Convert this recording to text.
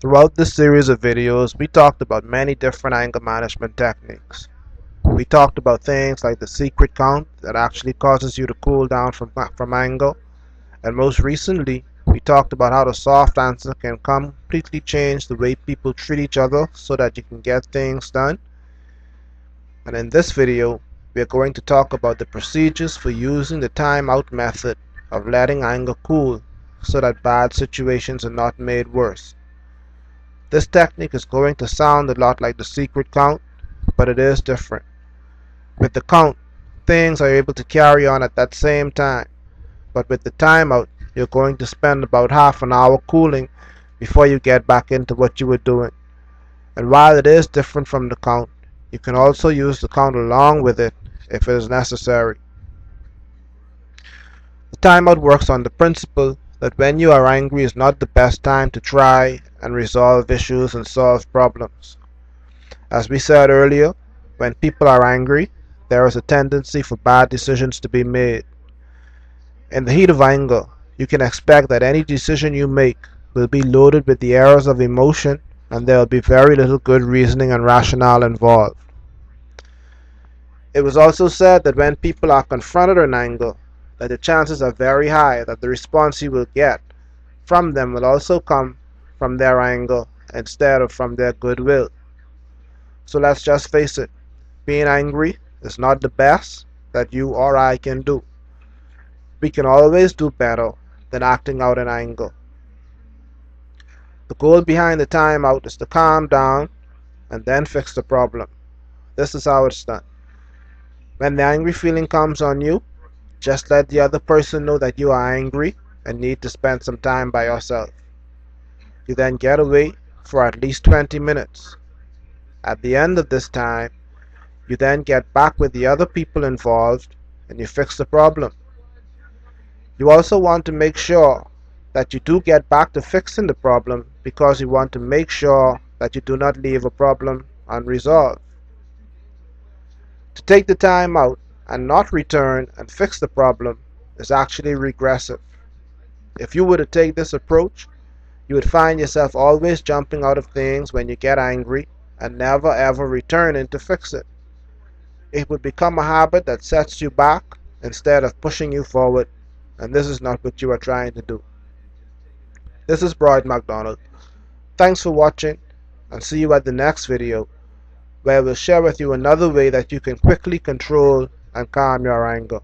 Throughout this series of videos, we talked about many different anger management techniques. We talked about things like the secret count that actually causes you to cool down from anger, and most recently, we talked about how the soft answer can completely change the way people treat each other so that you can get things done. And in this video, we are going to talk about the procedures for using the timeout method of letting anger cool so that bad situations are not made worse. This technique is going to sound a lot like the secret count, but it is different. With the count, things are able to carry on at that same time, but with the timeout, you're going to spend about half an hour cooling before you get back into what you were doing. And while it is different from the count, you can also use the count along with it if it is necessary. The timeout works on the principle that when you are angry is not the best time to try and resolve issues and solve problems. As we said earlier, when people are angry, there is a tendency for bad decisions to be made. In the heat of anger, you can expect that any decision you make will be loaded with the errors of emotion, and there will be very little good reasoning and rationale involved. It was also said that when people are confronted in anger, that the chances are very high that the response you will get from them will also come from their anger instead of from their goodwill. So let's just face it, being angry is not the best that you or I can do. We can always do better than acting out in anger. The goal behind the timeout is to calm down and then fix the problem. This is how it's done. When the angry feeling comes on you, just let the other person know that you are angry and need to spend some time by yourself. You then get away for at least 20 minutes. At the end of this time, you then get back with the other people involved and you fix the problem. You also want to make sure that you do get back to fixing the problem because you want to make sure that you do not leave a problem unresolved. To take the time out and not return and fix the problem is actually regressive. If you were to take this approach, you would find yourself always jumping out of things when you get angry and never ever returning to fix it. It would become a habit that sets you back instead of pushing you forward, and this is not what you are trying to do. This is Broad McDonald. Thanks for watching, and see you at the next video, where we'll share with you another way that you can quickly control and calm your anger.